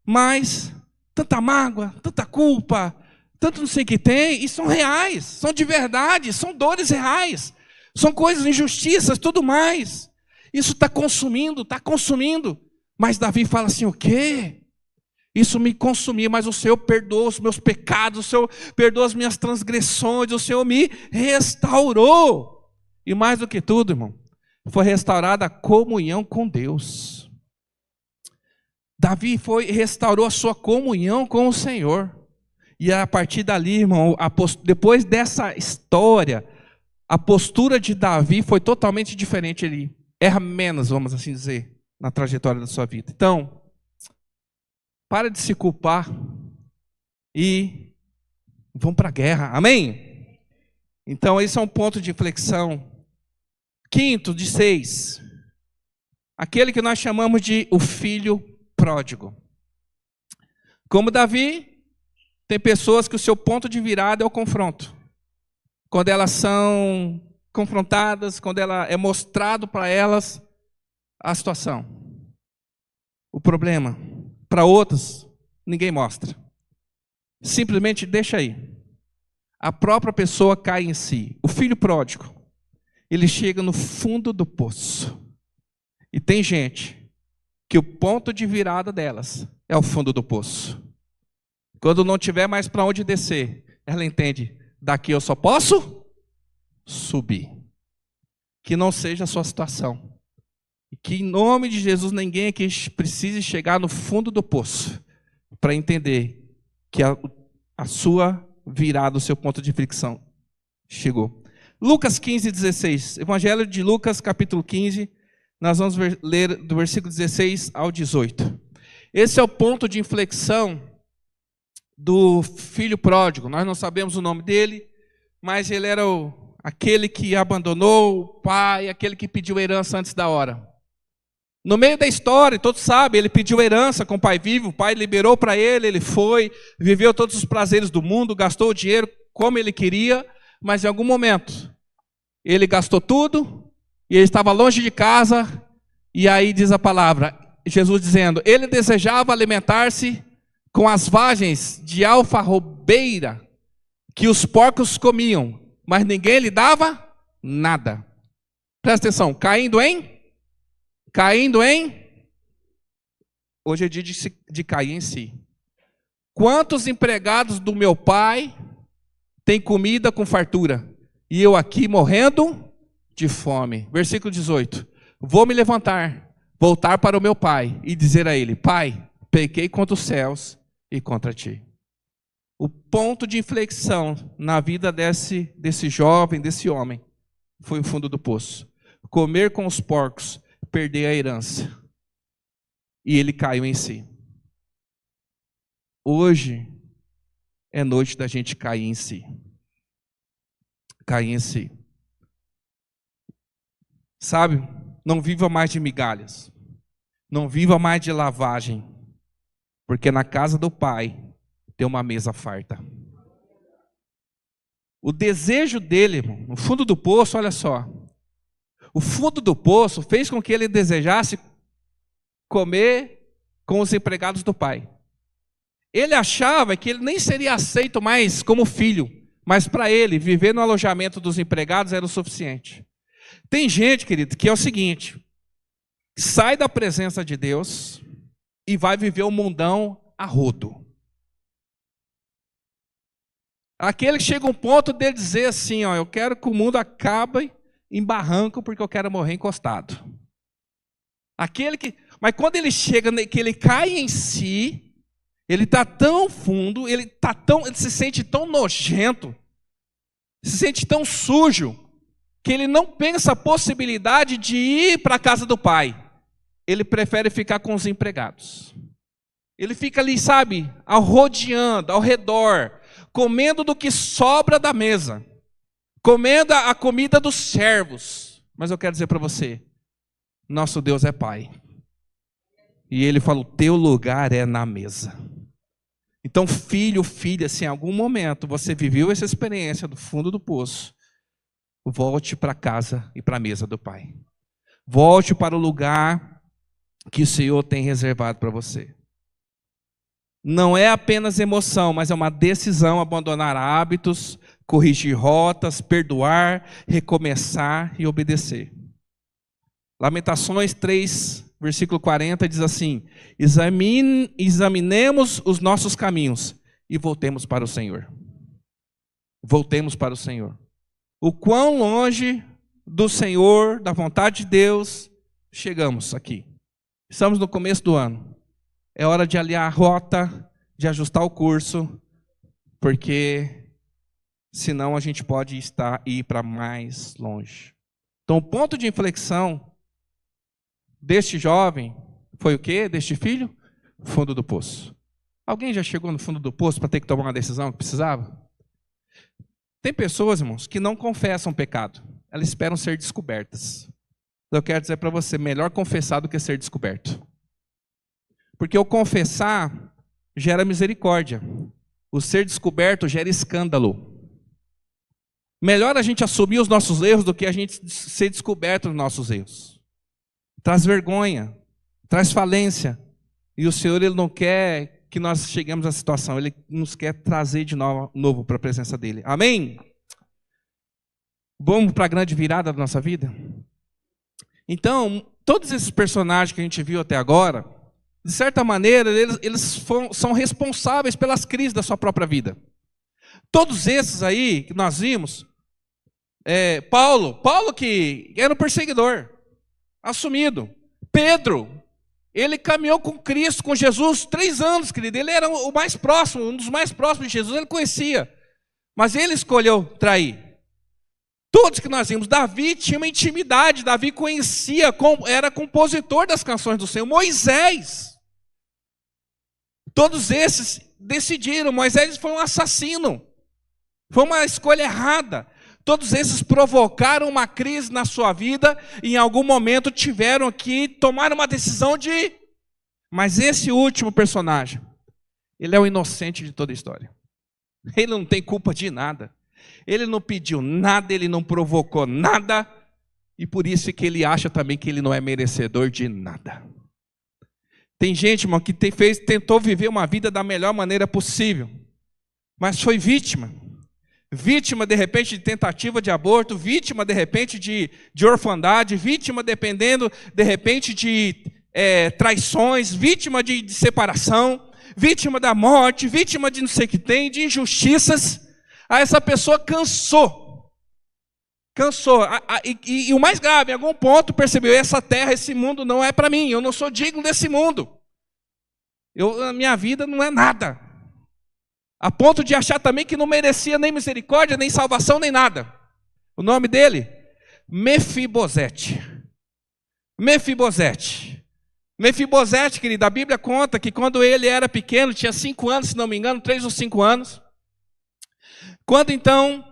mas tanta mágoa, tanta culpa, tanto não sei o que tem, e são reais, são de verdade, são dores reais, são coisas, injustiças, tudo mais. Isso está consumindo, mas Davi fala assim, o quê? Isso me consumia, mas o Senhor perdoou os meus pecados, o Senhor perdoou as minhas transgressões, o Senhor me restaurou. E mais do que tudo, irmão, foi restaurada a comunhão com Deus. Davi restaurou a sua comunhão com o Senhor. E a partir dali, irmão, depois dessa história, a postura de Davi foi totalmente diferente. Ele erra menos, vamos assim dizer, na trajetória da sua vida. Então, para de se culpar e vamos para a guerra. Amém? Então, esse é um ponto de inflexão. Quinto, de 6. Aquele que nós chamamos de o filho pródigo. Como Davi, tem pessoas que o seu ponto de virada é o confronto. Quando elas são confrontadas, quando é mostrado para elas a situação, o problema. Para outros, ninguém mostra. Simplesmente deixa aí. A própria pessoa cai em si. O filho pródigo, ele chega no fundo do poço. E tem gente que o ponto de virada delas é o fundo do poço. Quando não tiver mais para onde descer, ela entende, daqui eu só posso subir. Que não seja a sua situação. E que em nome de Jesus ninguém aqui precise chegar no fundo do poço para entender que a sua virada, o seu ponto de fricção chegou. Lucas 15, 16. Evangelho de Lucas, capítulo 15. Nós vamos ler do versículo 16 ao 18. Esse é o ponto de inflexão do filho pródigo. Nós não sabemos o nome dele, mas ele era aquele que abandonou o pai, aquele que pediu herança antes da hora. No meio da história, todos sabem, ele pediu herança com o pai vivo, o pai liberou para ele, ele foi, viveu todos os prazeres do mundo, gastou o dinheiro como ele queria, mas em algum momento ele gastou tudo, e ele estava longe de casa, e aí diz a palavra, Jesus dizendo, ele desejava alimentar-se com as vagens de alfarrobeira que os porcos comiam, mas ninguém lhe dava nada. Presta atenção, caindo em? Hoje é dia de cair em si. Quantos empregados do meu pai têm comida com fartura, e eu aqui morrendo de fome? Versículo 18. Vou me levantar, voltar para o meu pai e dizer a ele, pai, pequei contra os céus e contra ti. O ponto de inflexão na vida desse jovem, desse homem, foi o fundo do poço. Comer com os porcos, perder a herança. E ele caiu em si. Hoje é noite da gente cair em si. Cair em si. Sabe, não viva mais de migalhas. Não viva mais de lavagem. Porque na casa do Pai tem uma mesa farta. O desejo dele, irmão, no fundo do poço, olha só. O fundo do poço fez com que ele desejasse comer com os empregados do pai. Ele achava que ele nem seria aceito mais como filho, mas para ele, viver no alojamento dos empregados era o suficiente. Tem gente, querido, que é o seguinte: sai da presença de Deus e vai viver o mundão a rodo. Aquele que chega um ponto de dizer assim, ó, eu quero que o mundo acabe em barranco porque eu quero morrer encostado. Mas quando ele chega, que ele cai em si, ele está tão fundo, ele se sente tão nojento, se sente tão sujo, que ele não pensa a possibilidade de ir para a casa do pai. Ele prefere ficar com os empregados. Ele fica ali, sabe, rodeando, ao redor, comendo do que sobra da mesa, comendo a comida dos servos. Mas eu quero dizer para você, nosso Deus é Pai. E Ele fala, o teu lugar é na mesa. Então, filho, filha, se em algum momento você viveu essa experiência do fundo do poço, volte para casa e para a mesa do Pai. Volte para o lugar que o Senhor tem reservado para você. Não é apenas emoção, mas é uma decisão abandonar hábitos, corrigir rotas, perdoar, recomeçar e obedecer. Lamentações 3, versículo 40 diz assim: examinemos os nossos caminhos e voltemos para o Senhor. Voltemos para o Senhor. O quão longe do Senhor, da vontade de Deus, chegamos aqui. Estamos no começo do ano. É hora de alinhar a rota, de ajustar o curso, porque senão a gente pode ir para mais longe. Então o ponto de inflexão deste jovem foi o quê? Deste filho? Fundo do poço. Alguém já chegou no fundo do poço para ter que tomar uma decisão que precisava? Tem pessoas, irmãos, que não confessam pecado. Elas esperam ser descobertas. Eu quero dizer para você, melhor confessar do que ser descoberto. Porque o confessar gera misericórdia. O ser descoberto gera escândalo. Melhor a gente assumir os nossos erros do que a gente ser descoberto dos nossos erros. Traz vergonha, traz falência. E o Senhor, Ele não quer que nós cheguemos à situação. Ele nos quer trazer de novo para a presença dEle. Amém? Vamos para a grande virada da nossa vida? Então, todos esses personagens que a gente viu até agora, de certa maneira, eles são responsáveis pelas crises da sua própria vida. Todos esses aí que nós vimos, Paulo que era um perseguidor, assumido. Pedro, ele caminhou com Cristo, com Jesus, 3 anos, querido. Ele era o mais próximo, um dos mais próximos de Jesus, ele conhecia. Mas ele escolheu trair. Todos que nós vimos, Davi tinha uma intimidade, Davi conhecia, era compositor das canções do Senhor. Moisés, todos esses decidiram, Moisés foi um assassino, foi uma escolha errada. Todos esses provocaram uma crise na sua vida, e em algum momento tiveram que tomar uma decisão de... Mas esse último personagem, ele é o inocente de toda a história. Ele não tem culpa de nada. Ele não pediu nada, ele não provocou nada, e por isso que ele acha também que ele não é merecedor de nada. Tem gente, irmão, que tentou viver uma vida da melhor maneira possível, mas foi vítima. Vítima, de repente, de tentativa de aborto, vítima, de repente, de orfandade, vítima, dependendo, de repente, de traições, vítima de separação, vítima da morte, vítima de não sei o que tem, de injustiças. Aí essa pessoa cansou. E o mais grave, em algum ponto percebeu, essa terra, esse mundo não é para mim, eu não sou digno desse mundo. A minha vida não é nada. A ponto de achar também que não merecia nem misericórdia, nem salvação, nem nada. O nome dele? Mefibosete. Mefibosete, querido, a Bíblia conta que quando ele era pequeno, tinha 5 anos, se não me engano, 3 ou 5 anos. Quando então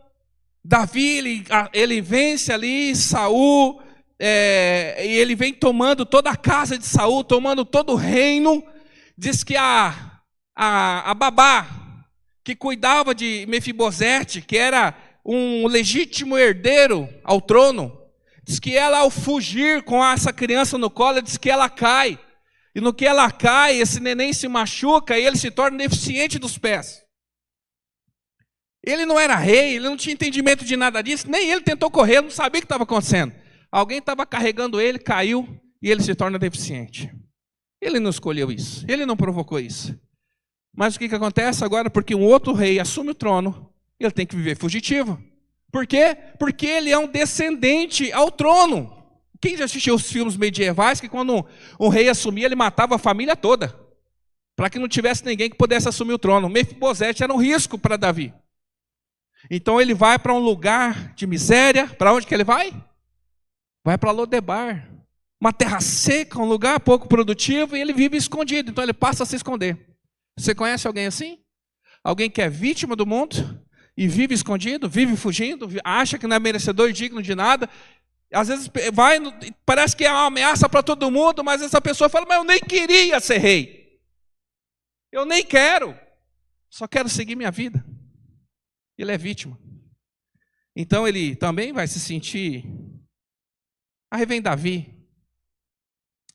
Davi, ele vence ali Saul, e ele vem tomando toda a casa de Saul, tomando todo o reino, Diz que a babá que cuidava de Mefibosete, que era um legítimo herdeiro ao trono, diz que ela, ao fugir com essa criança no colo, diz que ela cai. E no que ela cai, esse neném se machuca e ele se torna deficiente dos pés. Ele não era rei, ele não tinha entendimento de nada disso, nem ele tentou correr, não sabia o que estava acontecendo. Alguém estava carregando ele, caiu e ele se torna deficiente. Ele não escolheu isso, ele não provocou isso. Mas o que acontece agora? Porque um outro rei assume o trono, ele tem que viver fugitivo. Por quê? Porque ele é um descendente ao trono. Quem já assistiu os filmes medievais, que quando um rei assumia, ele matava a família toda, para que não tivesse ninguém que pudesse assumir o trono. Mefibosete era um risco para Davi. Então ele vai para um lugar de miséria. Para onde que ele vai? Vai para Lodebar, uma terra seca, um lugar pouco produtivo, e ele vive escondido. Então ele passa a se esconder. Você conhece alguém assim? Alguém que é vítima do mundo e vive escondido, vive fugindo, acha que não é merecedor e digno de nada. Às vezes vai, parece que é uma ameaça para todo mundo, mas essa pessoa fala, mas eu nem queria ser rei. Eu nem quero. Só quero seguir minha vida. Ele é vítima. Então ele também vai se sentir. Aí vem Davi.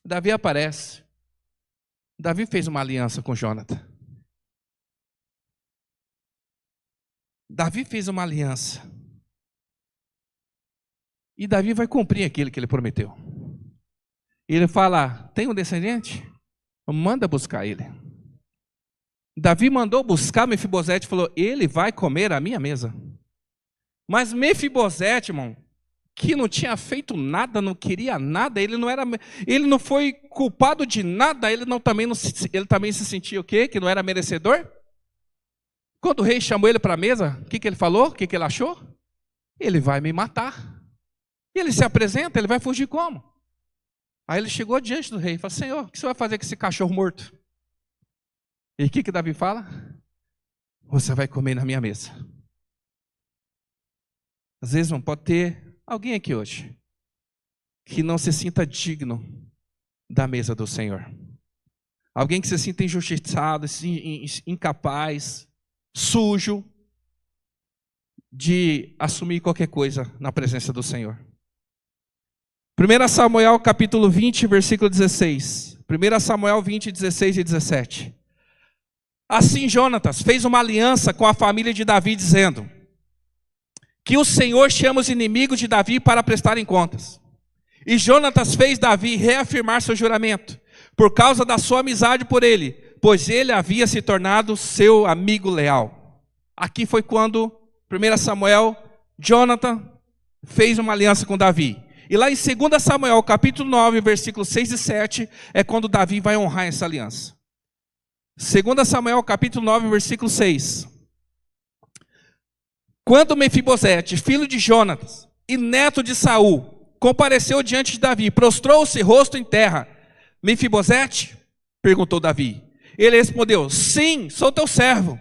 Davi aparece. Davi fez uma aliança com Jonathan. Davi fez uma aliança. E Davi vai cumprir aquilo que ele prometeu. Ele fala, tem um descendente? Manda buscar ele. Davi mandou buscar Mefibosete e falou, ele vai comer a minha mesa. Mas Mefibosete, irmão, que não tinha feito nada, não queria nada, ele não foi culpado de nada, ele também se sentia o quê? Que não era merecedor? Quando o rei chamou ele para a mesa, o que ele falou? O que ele achou? Ele vai me matar. E ele se apresenta, ele vai fugir como? Aí ele chegou diante do rei e falou, Senhor, o que você vai fazer com esse cachorro morto? E o que Davi fala? Você vai comer na minha mesa. Às vezes não pode ter alguém aqui hoje que não se sinta digno da mesa do Senhor. Alguém que se sinta injustiçado, incapaz, sujo de assumir qualquer coisa na presença do Senhor. 1 Samuel capítulo 20, versículo 16. 1 Samuel 20, 16 e 17. Assim Jonatas fez uma aliança com a família de Davi, dizendo que o Senhor chama os inimigos de Davi para prestarem contas. E Jonatas fez Davi reafirmar seu juramento, por causa da sua amizade por ele, pois ele havia se tornado seu amigo leal. Aqui foi quando, 1 Samuel, Jonathan fez uma aliança com Davi. E lá em 2 Samuel, capítulo 9, versículos 6 e 7, é quando Davi vai honrar essa aliança. 2 Samuel, capítulo 9, versículo 6. Quando Mefibosete, filho de Jonatas e neto de Saul, compareceu diante de Davi, prostrou-se rosto em terra. Mefibosete? Perguntou Davi. Ele respondeu, sim, sou teu servo.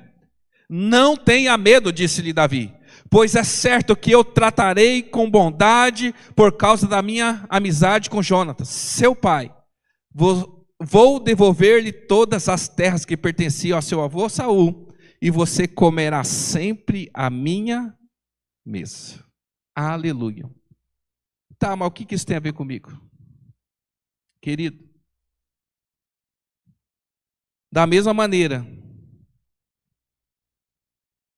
Não tenha medo, disse-lhe Davi, pois é certo que eu tratarei com bondade por causa da minha amizade com Jonatas, seu pai. Vou devolver-lhe todas as terras que pertenciam ao seu avô Saul, e você comerá sempre a minha mesa. Aleluia. Tá, mas o que isso tem a ver comigo? Querido, da mesma maneira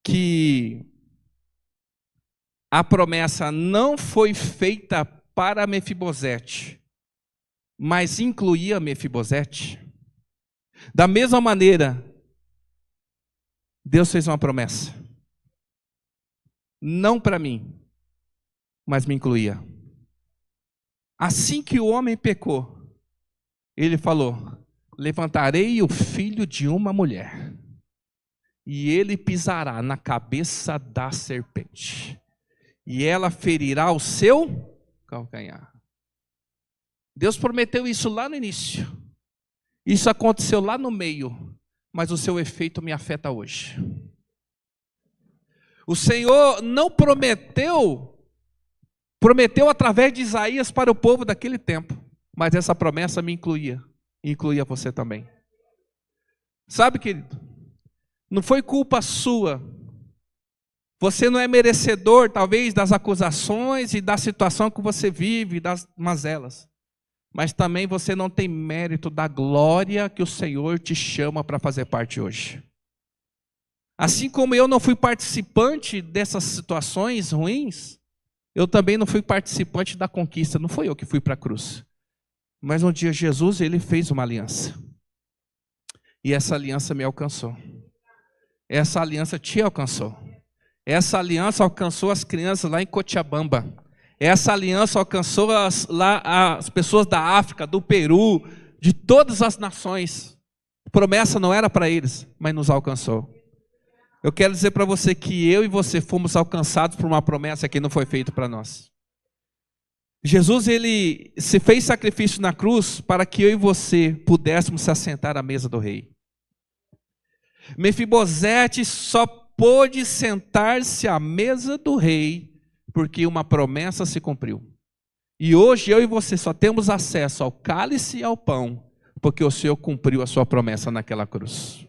que a promessa não foi feita para Mefibosete, mas incluía Mefibosete, da mesma maneira, Deus fez uma promessa, não para mim, mas me incluía. Assim que o homem pecou, ele falou, levantarei o filho de uma mulher, e ele pisará na cabeça da serpente, e ela ferirá o seu calcanhar. Deus prometeu isso lá no início. Isso aconteceu lá no meio, mas o seu efeito me afeta hoje. O Senhor não prometeu através de Isaías para o povo daquele tempo, mas essa promessa me incluía você também. Sabe, querido, não foi culpa sua. Você não é merecedor, talvez, das acusações e da situação que você vive, das mazelas. Mas também você não tem mérito da glória que o Senhor te chama para fazer parte hoje. Assim como eu não fui participante dessas situações ruins, eu também não fui participante da conquista. Não foi eu que fui para a cruz. Mas um dia Jesus, ele fez uma aliança. E essa aliança me alcançou. Essa aliança te alcançou. Essa aliança alcançou as crianças lá em Cochabamba. Essa aliança alcançou as pessoas da África, do Peru, de todas as nações. A promessa não era para eles, mas nos alcançou. Eu quero dizer para você que eu e você fomos alcançados por uma promessa que não foi feita para nós. Jesus, ele se fez sacrifício na cruz para que eu e você pudéssemos se assentar à mesa do rei. Mefibosete só pôde sentar-se à mesa do rei porque uma promessa se cumpriu. E hoje eu e você só temos acesso ao cálice e ao pão porque o Senhor cumpriu a sua promessa naquela cruz.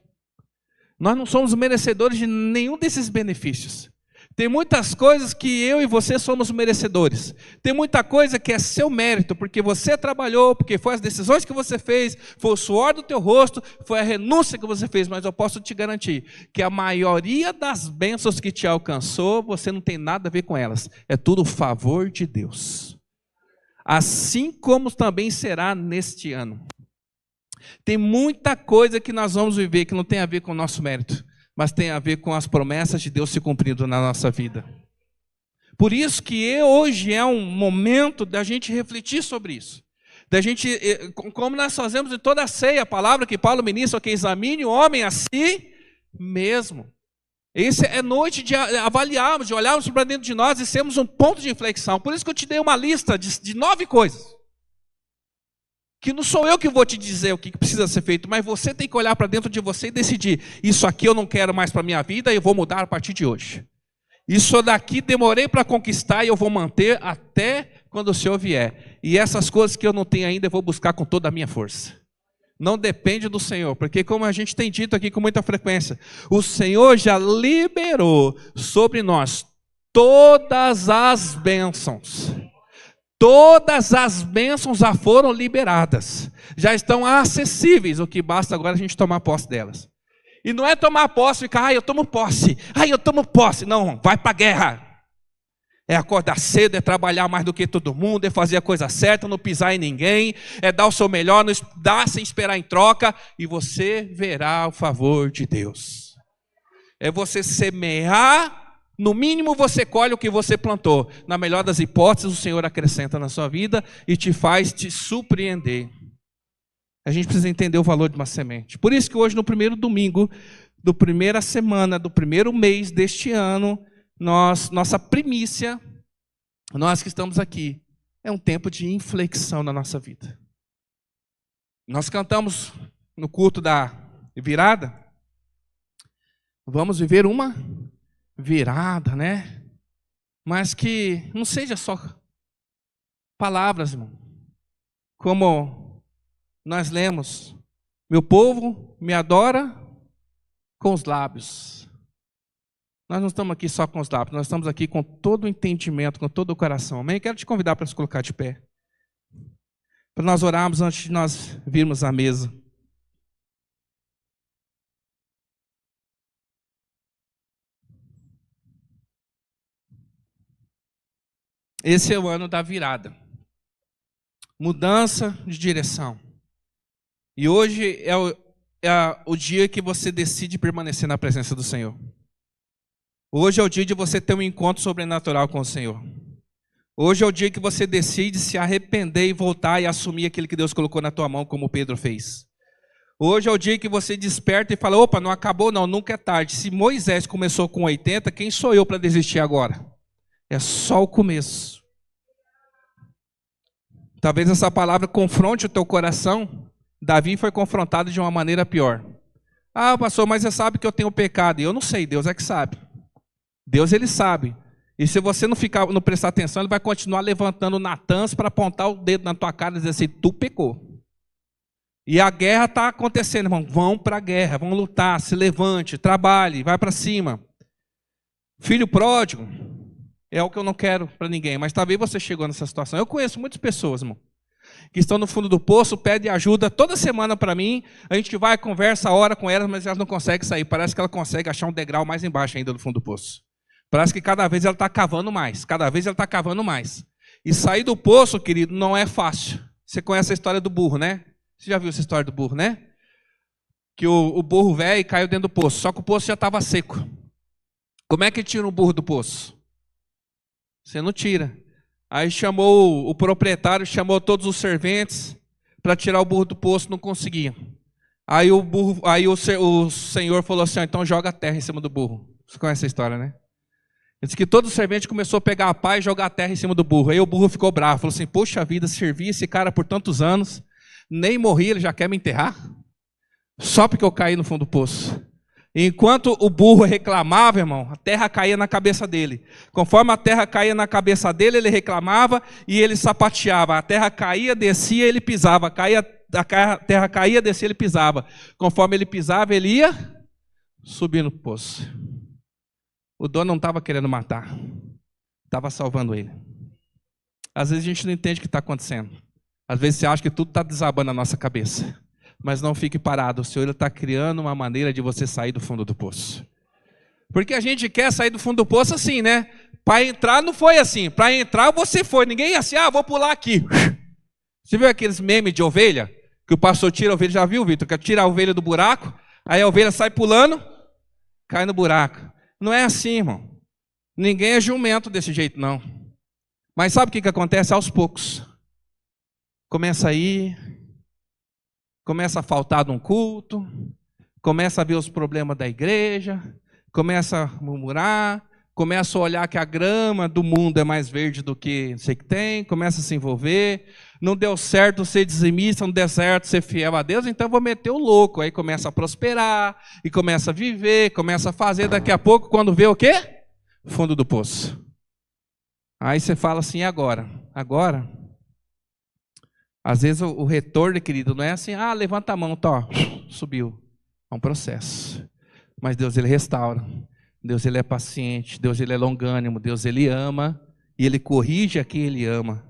Nós não somos merecedores de nenhum desses benefícios. Tem muitas coisas que eu e você somos merecedores. Tem muita coisa que é seu mérito, porque você trabalhou, porque foi as decisões que você fez, foi o suor do teu rosto, foi a renúncia que você fez. Mas eu posso te garantir que a maioria das bênçãos que te alcançou, você não tem nada a ver com elas. É tudo favor de Deus. Assim como também será neste ano. Tem muita coisa que nós vamos viver que não tem a ver com o nosso mérito, mas tem a ver com as promessas de Deus se cumprindo na nossa vida. Por isso que hoje é um momento da gente refletir sobre isso. Da gente, como nós fazemos em toda a ceia, a palavra que Paulo ministra, que examine o homem a si mesmo. Essa é noite de avaliarmos, de olharmos para dentro de nós e sermos um ponto de inflexão. Por isso que eu te dei uma lista de 9 coisas. Que não sou eu que vou te dizer o que precisa ser feito, mas você tem que olhar para dentro de você e decidir, isso aqui eu não quero mais para a minha vida e eu vou mudar a partir de hoje. Isso daqui demorei para conquistar e eu vou manter até quando o Senhor vier. E essas coisas que eu não tenho ainda eu vou buscar com toda a minha força. Não depende do Senhor, porque como a gente tem dito aqui com muita frequência, o Senhor já liberou sobre nós todas as bênçãos. Todas as bênçãos já foram liberadas, já estão acessíveis, o que basta agora a gente tomar posse delas. E não é tomar posse e ficar, eu tomo posse, eu tomo posse. Não, vai para a guerra. É acordar cedo, é trabalhar mais do que todo mundo, é fazer a coisa certa, não pisar em ninguém, é dar o seu melhor, não dar sem esperar em troca, e você verá o favor de Deus. É você semear. No mínimo você colhe o que você plantou. Na melhor das hipóteses, o Senhor acrescenta na sua vida e te faz te surpreender. A gente precisa entender o valor de uma semente. Por isso que hoje, no primeiro domingo, da primeira semana, do primeiro mês deste ano, nossa primícia, nós que estamos aqui, é um tempo de inflexão na nossa vida. Nós cantamos no culto da virada. Vamos viver uma virada, né? Mas que não seja só palavras, irmão. Como nós lemos, meu povo me adora com os lábios. Nós não estamos aqui só com os lábios, nós estamos aqui com todo o entendimento, com todo o coração. Amém? Quero te convidar para se colocar de pé. Para nós orarmos antes de nós virmos à mesa. Esse é o ano da virada. Mudança de direção. E hoje é o dia que você decide permanecer na presença do Senhor. Hoje é o dia de você ter um encontro sobrenatural com o Senhor. Hoje é o dia que você decide se arrepender e voltar e assumir aquilo que Deus colocou na tua mão, como Pedro fez. Hoje é o dia que você desperta e fala, opa, não acabou não, nunca é tarde. Se Moisés começou com 80, quem sou eu para desistir agora? É só o começo. Talvez essa palavra confronte o teu coração. Davi foi confrontado de uma maneira pior. Ah, pastor, mas você sabe que eu tenho pecado. E eu não sei, Deus é que sabe. Deus, ele sabe. E se você não prestar atenção, ele vai continuar levantando Natãs para apontar o dedo na tua cara e dizer assim, tu pecou. E a guerra está acontecendo, irmão. Vão para a guerra, vão lutar, se levante, trabalhe, vai para cima. Filho pródigo é o que eu não quero para ninguém, mas talvez você chegou nessa situação. Eu conheço muitas pessoas, irmão, que estão no fundo do poço, pedem ajuda toda semana para mim. A gente vai, conversa, ora com elas, mas elas não conseguem sair. Parece que ela consegue achar um degrau mais embaixo ainda do fundo do poço. Parece que cada vez ela está cavando mais, cada vez ela está cavando mais. E sair do poço, querido, não é fácil. Você conhece a história do burro, né? Você já viu essa história do burro, né? Que o burro velho caiu dentro do poço, só que o poço já estava seco. Como é que tira um burro do poço? Você não tira. Aí chamou o proprietário, chamou todos os serventes para tirar o burro do poço, não conseguia. Aí o senhor falou assim: então joga a terra em cima do burro. Você conhece essa história, né? Ele disse que todo servente começou a pegar a pá e jogar a terra em cima do burro. Aí o burro ficou bravo, falou assim: poxa vida, servi esse cara por tantos anos, nem morri, ele já quer me enterrar? Só porque eu caí no fundo do poço. Enquanto o burro reclamava, irmão, a terra caía na cabeça dele. Conforme a terra caía na cabeça dele, ele reclamava e ele sapateava. A terra caía, descia, ele pisava. A terra caía, descia, ele pisava. Conforme ele pisava, ele ia subir no poço. O dono não estava querendo matar, estava salvando ele. Às vezes a gente não entende o que está acontecendo. Às vezes você acha que tudo está desabando na nossa cabeça. Mas não fique parado, o Senhor está criando uma maneira de você sair do fundo do poço. Porque a gente quer sair do fundo do poço assim, né? Para entrar não foi assim, para entrar você foi. Ninguém ia assim, vou pular aqui. Você viu aqueles memes de ovelha? Que o pastor tira a ovelha, já viu, Vitor? Que tira a ovelha do buraco, aí a ovelha sai pulando, cai no buraco. Não é assim, irmão. Ninguém é jumento desse jeito, não. Mas sabe o que acontece? Aos poucos. Começa a ir, começa a faltar de um culto, começa a ver os problemas da igreja, começa a murmurar, começa a olhar que a grama do mundo é mais verde do que não sei o que tem, começa a se envolver, não deu certo ser dizimista, não deu certo ser fiel a Deus, então eu vou meter o louco. Aí começa a prosperar, e começa a viver, começa a fazer, daqui a pouco, quando vê o quê? Fundo do poço. Aí você fala assim, agora? Às vezes o retorno, querido, não é assim, levanta a mão, tá, subiu. É um processo. Mas Deus, Ele restaura. Deus, Ele é paciente. Deus, Ele é longânimo. Deus, Ele ama. E Ele corrige a quem Ele ama.